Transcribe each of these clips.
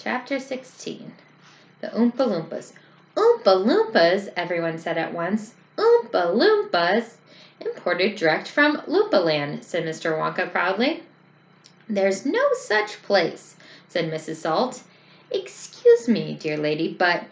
Chapter 16. The Oompa Loompas. Oompa Loompas, everyone said at once. Oompa Loompas? Imported direct from Loopaland, said Mr. Wonka proudly. There's no such place, said Mrs. Salt. Excuse me, dear lady, but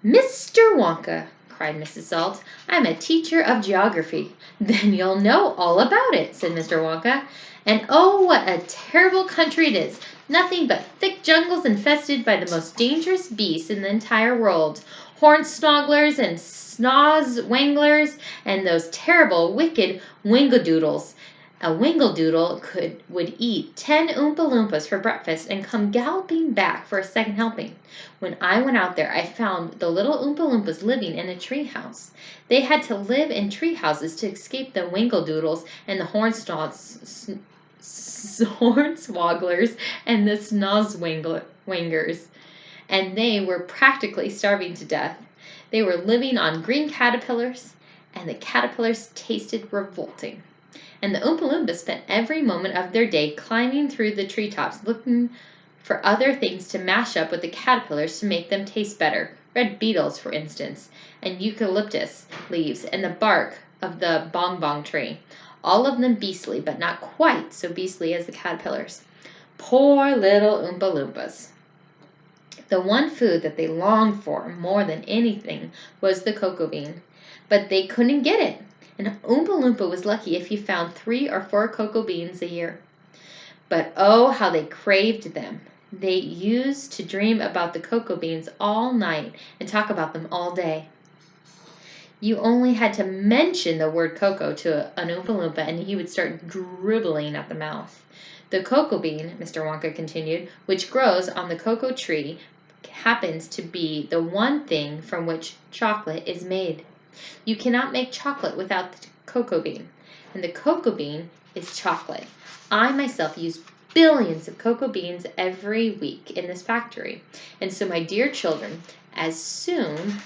Mr. Wonka, cried Mrs. Salt, I'm a teacher of geography. Then you'll know all about it, said Mr. Wonka. And oh, what a terrible country it is. Nothing but thick jungles infested by the most dangerous beasts in the entire world. Hornsnogglers and snozwanglers and those terrible, wicked wingadoodles. A wingadoodle would eat 10 Oompa Loompas for breakfast and come galloping back for a second helping. When I went out there, I found the little Oompa Loompas living in a tree house. They had to live in tree houses to escape the wingadoodles and the hornswogglers and the snozwangers, and they were practically starving to death. They were living on green caterpillars, and the caterpillars tasted revolting. And the Oompa Loompas spent every moment of their day climbing through the treetops, looking for other things to mash up with the caterpillars to make them taste better. Red beetles, for instance, and eucalyptus leaves, and the bark of the bong-bong tree. All of them beastly, but not quite so beastly as the caterpillars. Poor little Oompa Loompas. The one food that they longed for more than anything was the cocoa bean, but they couldn't get it. An Oompa Loompa was lucky if he found 3 or 4 cocoa beans a year. But oh, how they craved them. They used to dream about the cocoa beans all night and talk about them all day. You only had to mention the word cocoa to an Oompa Loompa and he would start dribbling at the mouth. The cocoa bean, Mr. Wonka continued, which grows on the cocoa tree, happens to be the one thing from which chocolate is made. You cannot make chocolate without the cocoa bean, and the cocoa bean is chocolate. I myself use billions of cocoa beans every week in this factory, and so, my dear children, as soon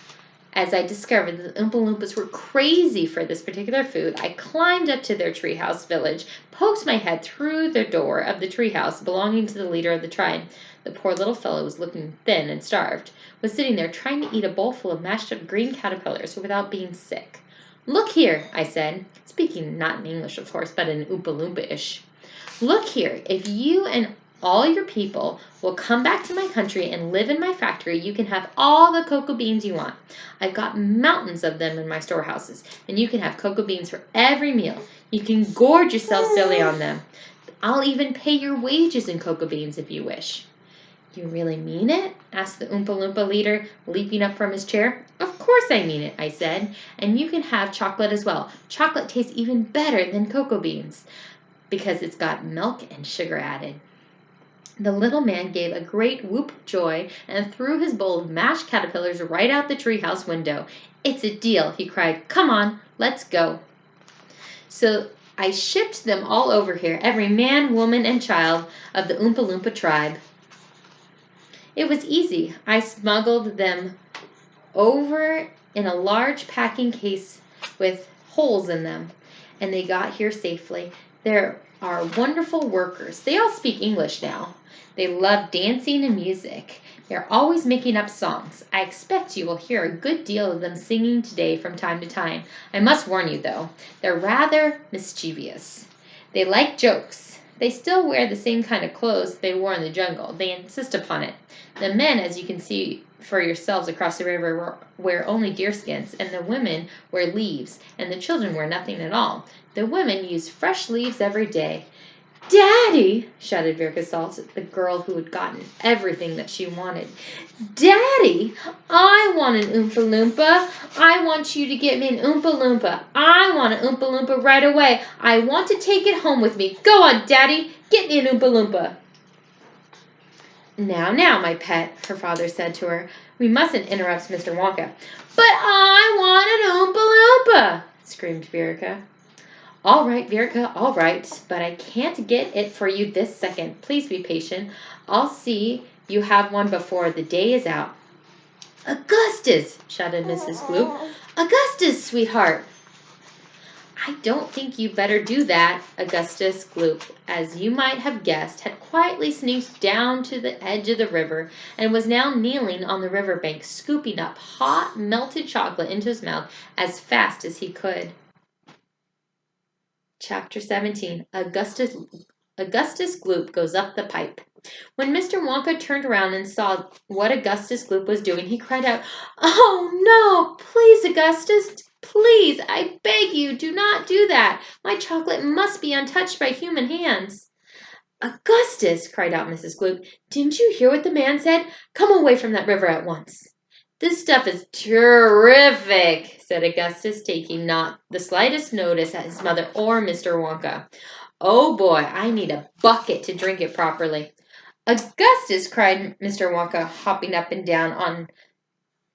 as I discovered that the Oompa Loompas were crazy for this particular food, I climbed up to their treehouse village, poked my head through the door of the treehouse belonging to the leader of the tribe. The poor little fellow was looking thin and starved, was sitting there trying to eat a bowl full of mashed up green caterpillars without being sick. Look here, I said, speaking not in English, of course, but in Oompa Loompa-ish. Look here, if you and all your people will come back to my country and live in my factory, you can have all the cocoa beans you want. I've got mountains of them in my storehouses, and you can have cocoa beans for every meal. You can gorge yourself silly on them. I'll even pay your wages in cocoa beans if you wish. You really mean it? Asked the Oompa Loompa leader, leaping up from his chair. Of course I mean it, I said, and you can have chocolate as well. Chocolate tastes even better than cocoa beans because it's got milk and sugar added. The little man gave a great whoop of joy and threw his bowl of mashed caterpillars right out the treehouse window. It's a deal, he cried. Come on, let's go. So I shipped them all over here, every man, woman, and child of the Oompa Loompa tribe. It was easy. I smuggled them over in a large packing case with holes in them, and they got here safely. There are wonderful workers. They all speak English now. They love dancing and music. They're always making up songs. I expect you will hear a good deal of them singing today from time to time. I must warn you, though, they're rather mischievous. They like jokes. They still wear the same kind of clothes they wore in the jungle. They insist upon it. The men, as you can see for yourselves across the river, wear only deerskins, and the women wear leaves, and the children wear nothing at all. The women use fresh leaves every day. Daddy, shouted Virka Salt, the girl who had gotten everything that she wanted. Daddy, I want an Oompa Loompa. I want you to get me an Oompa Loompa. I want an Oompa Loompa right away. I want to take it home with me. Go on, Daddy, get me an Oompa Loompa. Now, my pet, her father said to her, we mustn't interrupt Mr. Wonka. But I want an Oompa Loompa, screamed Virka. All right, Virka, all right, but I can't get it for you this second. Please be patient. I'll see you have one before the day is out. Augustus, shouted Mrs. Gloop. Augustus, sweetheart. I don't think you better do that. Augustus Gloop, as you might have guessed, had quietly sneaked down to the edge of the river and was now kneeling on the river bank, scooping up hot, melted chocolate into his mouth as fast as he could. Chapter 17. Augustus Gloop Goes Up the Pipe. When Mr. Wonka turned around and saw what Augustus Gloop was doing, he cried out, "Oh, no! Please, Augustus! Please, I beg you, do not do that! My chocolate must be untouched by human hands." "Augustus!" cried out Mrs. Gloop. "Didn't you hear what the man said? Come away from that river at once." "This stuff is terrific," said Augustus, taking not the slightest notice at his mother or Mr. Wonka. "Oh boy, I need a bucket to drink it properly." "Augustus!" cried Mr. Wonka, hopping up and down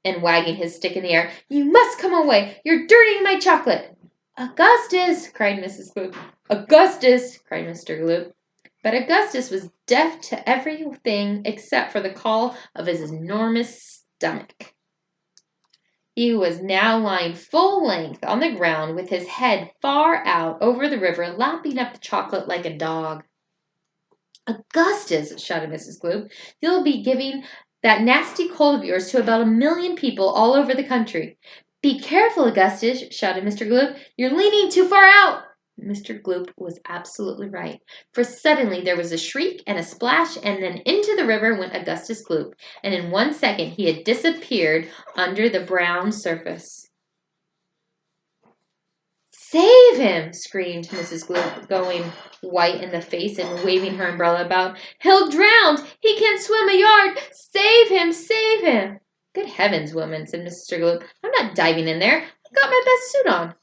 and wagging his stick in the air. "You must come away! You're dirtying my chocolate!" "Augustus!" cried Mrs. Gloop. "Augustus!" cried Mr. Gloop. But Augustus was deaf to everything except for the call of his enormous stomach. He was now lying full length on the ground with his head far out over the river, lapping up the chocolate like a dog. "Augustus!" shouted Mrs. Gloop. "You'll be giving that nasty cold of yours to about 1,000,000 people all over the country." "Be careful, Augustus!" shouted Mr. Gloop. "You're leaning too far out." Mr. Gloop was absolutely right, for suddenly there was a shriek and a splash, and then into the river went Augustus Gloop, and in 1 second he had disappeared under the brown surface. "Save him!" screamed Mrs. Gloop, going white in the face and waving her umbrella about. "He'll drown! He can't swim a yard! Save him! Save him!" "Good heavens, woman," said Mr. Gloop. "I'm not diving in there. I've got my best suit on."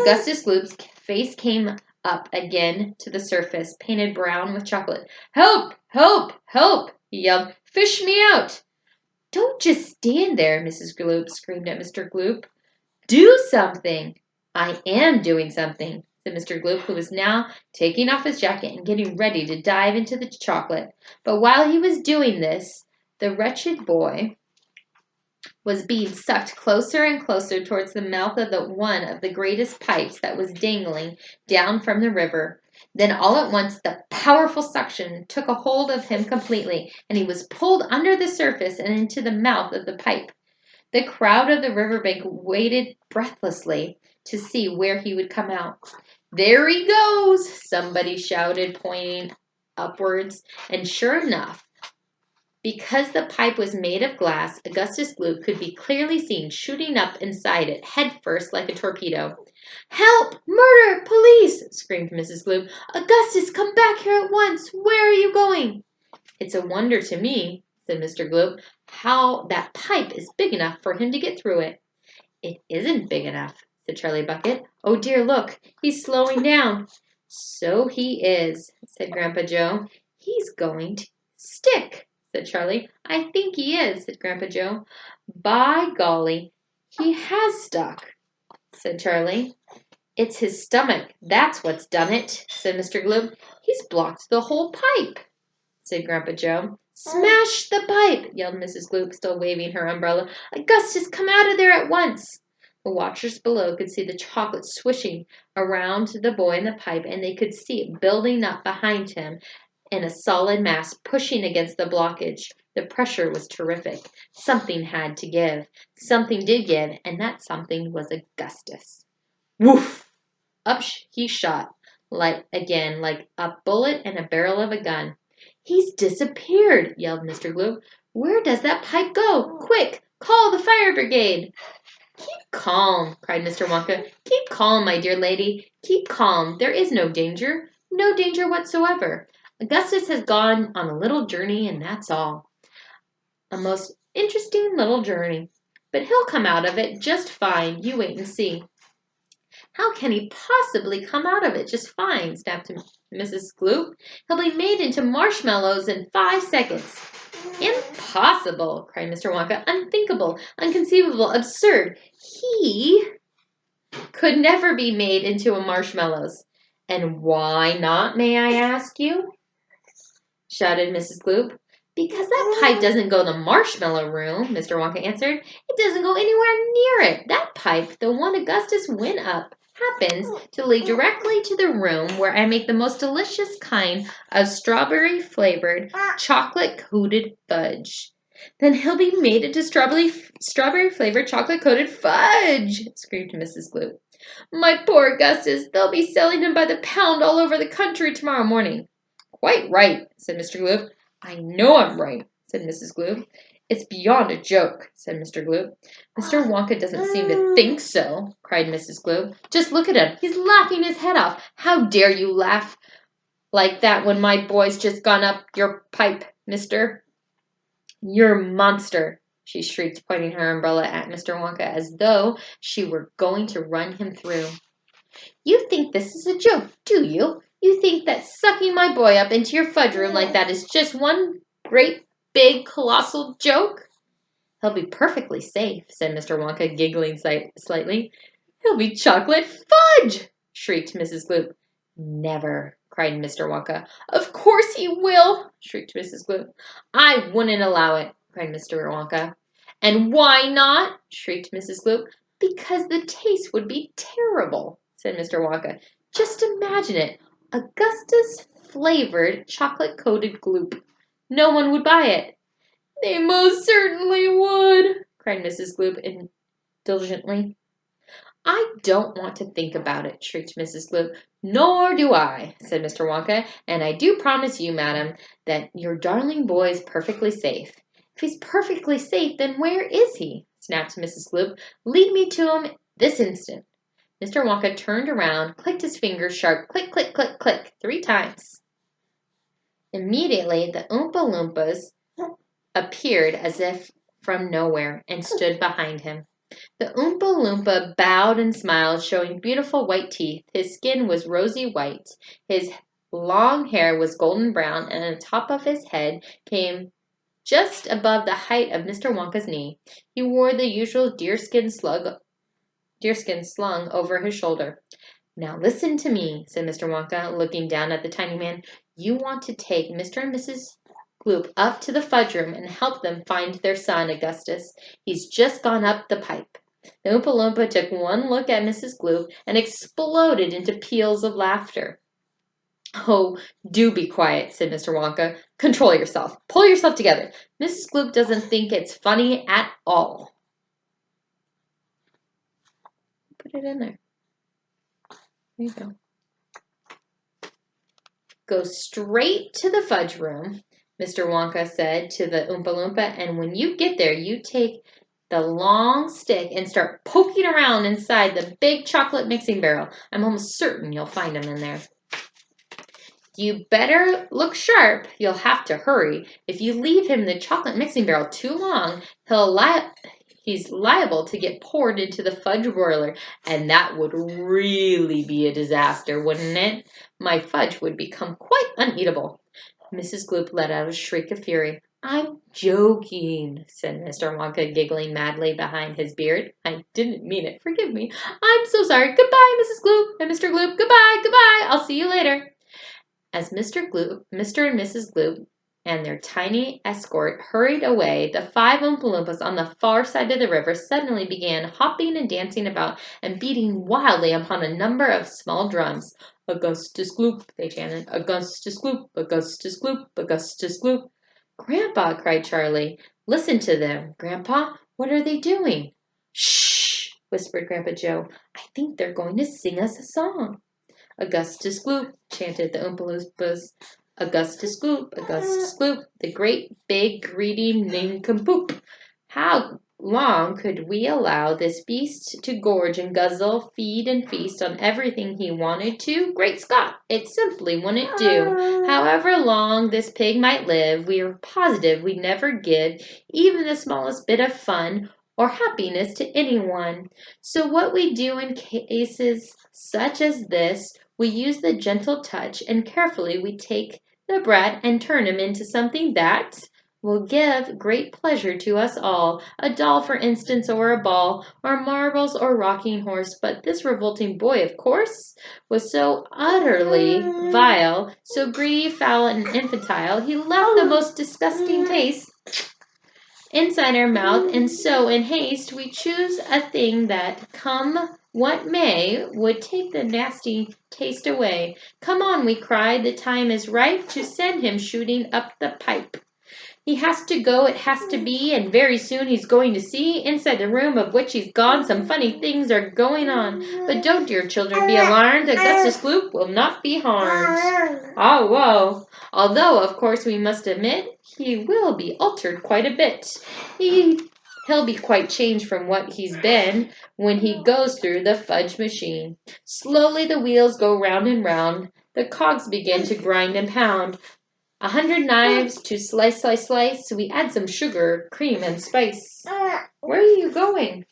Augustus Gloop's face came up again to the surface, painted brown with chocolate. "Help! Help! Help!" he yelled. "Fish me out!" "Don't just stand there," Mrs. Gloop screamed at Mr. Gloop. "Do something!" "I am doing something," said Mr. Gloop, who was now taking off his jacket and getting ready to dive into the chocolate. But while he was doing this, the wretched boy was being sucked closer and closer towards the mouth of one of the greatest pipes that was dangling down from the river. Then all at once the powerful suction took a hold of him completely, and he was pulled under the surface and into the mouth of the pipe. The crowd of the riverbank waited breathlessly to see where he would come out. "There he goes!" somebody shouted, pointing upwards, and sure enough, because the pipe was made of glass, Augustus Gloop could be clearly seen shooting up inside it, head first, like a torpedo. "Help! Murder! Police!" screamed Mrs. Gloop. "Augustus, come back here at once! Where are you going?" "It's a wonder to me," said Mr. Gloop, "how that pipe is big enough for him to get through it." "It isn't big enough," said Charlie Bucket. "Oh dear, look, he's slowing down." "So he is," said Grandpa Joe. "He's going to stick," said Charlie. "I think he is," said Grandpa Joe. "By golly, he has stuck," said Charlie. "It's his stomach, that's what's done it," said Mr. Gloop. "He's blocked the whole pipe," said Grandpa Joe. "Smash the pipe!" yelled Mrs. Gloop, still waving her umbrella. "Augustus, come out of there at once!" The watchers below could see the chocolate swishing around the boy in the pipe, and they could see it building up behind him in a solid mass, pushing against the blockage. The pressure was terrific. Something had to give. Something did give, and that something was Augustus. Woof! Up he shot, like a bullet in a barrel of a gun. "He's disappeared!" yelled Mr. Gloop. "Where does that pipe go? Quick, call the fire brigade!" "Keep calm!" cried Mr. Wonka. "Keep calm, my dear lady. Keep calm. There is no danger. No danger whatsoever. Augustus has gone on a little journey, and that's all. A most interesting little journey. But he'll come out of it just fine. You wait and see." "How can he possibly come out of it just fine?" snapped Mrs. Gloop. "He'll be made into marshmallows in 5 seconds." "Impossible!" cried Mr. Wonka. "Unthinkable, unconceivable, absurd. He could never be made into a marshmallows." "And why not, may I ask you?" shouted Mrs. Gloop. "Because that pipe doesn't go in the marshmallow room," Mr. Wonka answered. "It doesn't go anywhere near it. That pipe, the one Augustus went up, happens to lead directly to the room where I make the most delicious kind of strawberry-flavored, chocolate-coated fudge. Then he'll be made into strawberry-flavored, chocolate-coated fudge, screamed Mrs. Gloop. My poor Augustus, they'll be selling him by the pound all over the country tomorrow morning. Quite right, said Mr. Gloop. I know I'm right, said Mrs. Gloop. It's beyond a joke, said Mr. Gloop. Mr. Wonka doesn't seem to think so, cried Mrs. Gloop. Just look at him. He's laughing his head off. How dare you laugh like that when my boy's just gone up your pipe, mister? You're a monster, she shrieked, pointing her umbrella at Mr. Wonka as though she were going to run him through. You think this is a joke, do you? You think that sucking my boy up into your fudge room like that is just one great, big, colossal joke? He'll be perfectly safe, said Mr. Wonka, giggling slightly. He'll be chocolate fudge, shrieked Mrs. Gloop. Never, cried Mr. Wonka. Of course he will, shrieked Mrs. Gloop. I wouldn't allow it, cried Mr. Wonka. And why not? Shrieked Mrs. Gloop. Because the taste would be terrible, said Mr. Wonka. Just imagine it. Augustus flavored chocolate-coated gloop. No one would buy it. They most certainly would, cried Mrs. Gloop indulgently. I don't want to think about it, shrieked Mrs. Gloop. Nor do I, said Mr. Wonka, and I do promise you, madam, that your darling boy is perfectly safe. If he's perfectly safe, then where is he? Snapped Mrs. Gloop. Lead me to him this instant. Mr. Wonka turned around, clicked his fingers sharp, click, click, click, click, 3 times. Immediately, the Oompa Loompas appeared as if from nowhere and stood behind him. The Oompa Loompa bowed and smiled, showing beautiful white teeth. His skin was rosy white. His long hair was golden brown, and the top of his head came just above the height of Mr. Wonka's knee. He wore the usual deerskin slung over his shoulder. Now listen to me, said Mr. Wonka, looking down at the tiny man. You want to take Mr. and Mrs. Gloop up to the fudge room and help them find their son, Augustus. He's just gone up the pipe. The Oompa Loompa took one look at Mrs. Gloop and exploded into peals of laughter. Oh, do be quiet, said Mr. Wonka. Control yourself. Pull yourself together. Mrs. Gloop doesn't think it's funny at all. Put it in there. There you go. Go straight to the fudge room, Mr. Wonka said to the Oompa Loompa, and when you get there, you take the long stick and start poking around inside the big chocolate mixing barrel. I'm almost certain you'll find him in there. You better look sharp. You'll have to hurry. If you leave him in the chocolate mixing barrel too long, he's liable to get poured into the fudge broiler, and that would really be a disaster, wouldn't it? My fudge would become quite uneatable. Mrs. Gloop let out a shriek of fury. I'm joking, said Mr. Wonka, giggling madly behind his beard. I didn't mean it. Forgive me. I'm so sorry. Goodbye, Mrs. Gloop and Mr. Gloop. Goodbye, goodbye. I'll see you later. As Mr. and Mrs. Gloop and their tiny escort hurried away, the 5 Oompa Loompas on the far side of the river suddenly began hopping and dancing about and beating wildly upon a number of small drums. Augustus Gloop, they chanted. Augustus Gloop, Augustus Gloop, Augustus Gloop. Grandpa, cried Charlie. Listen to them. Grandpa, what are they doing? Shh, whispered Grandpa Joe. I think they're going to sing us a song. Augustus Gloop, chanted the Oompa Loompas. Augustus Gloop, Augustus Gloop, the great big greedy nincompoop. How long could we allow this beast to gorge and guzzle, feed and feast on everything he wanted to? Great Scott, it simply wouldn't do. However long this pig might live, we are positive we'd never give even the smallest bit of fun or happiness to anyone. So what we do in cases such as this, we use the gentle touch, and carefully we take the brat and turn him into something that will give great pleasure to us all. A doll, for instance, or a ball, or marbles, or rocking horse. But this revolting boy, of course, was so utterly vile, so greedy, foul, and infantile, he left the most disgusting taste inside our mouth, and so in haste we choose a thing that, come What may would take the nasty taste away. Come on, we cried, the time is ripe to send him shooting up the pipe. He has to go, it has to be, and very soon he's going to see, inside the room of which he's gone, some funny things are going on. But don't, dear children, be alarmed, Augustus Gloop will not be harmed. Ah, whoa. Although, of course, we must admit, he will be altered quite a bit. He'll be quite changed from what he's been when he goes through the fudge machine. Slowly the wheels go round and round, the cogs begin to grind and pound. 100 knives to slice, slice, slice. We add some sugar, cream, and spice. Where are you going?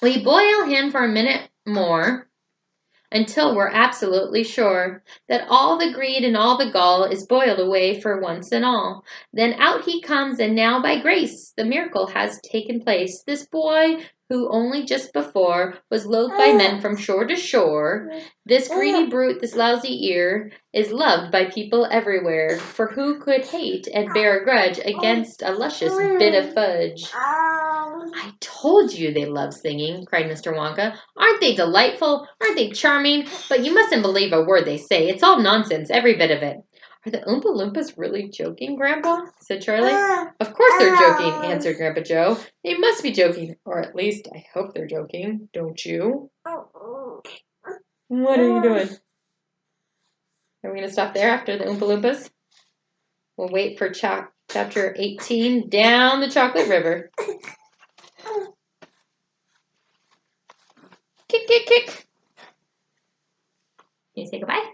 We boil him for a minute more until we're absolutely sure that all the greed and all the gall is boiled away for once and all. Then out he comes, and now by grace the miracle has taken place. This boy, who only just before was loathed by men from shore to shore, this greedy brute, this lousy ear, is loved by people everywhere. For who could hate and bear a grudge against a luscious bit of fudge? I told you they love singing, cried Mr. Wonka. Aren't they delightful? Aren't they charming? But you mustn't believe a word they say. It's all nonsense, every bit of it. Are the Oompa Loompas really joking, Grandpa? Said Charlie. Of course they're joking, answered Grandpa Joe. They must be joking, or at least I hope they're joking, don't you? What are you doing? Are we going to stop there after the Oompa Loompas? We'll wait for chapter 18, Down the Chocolate River. Kick, kick, kick. Can you say goodbye?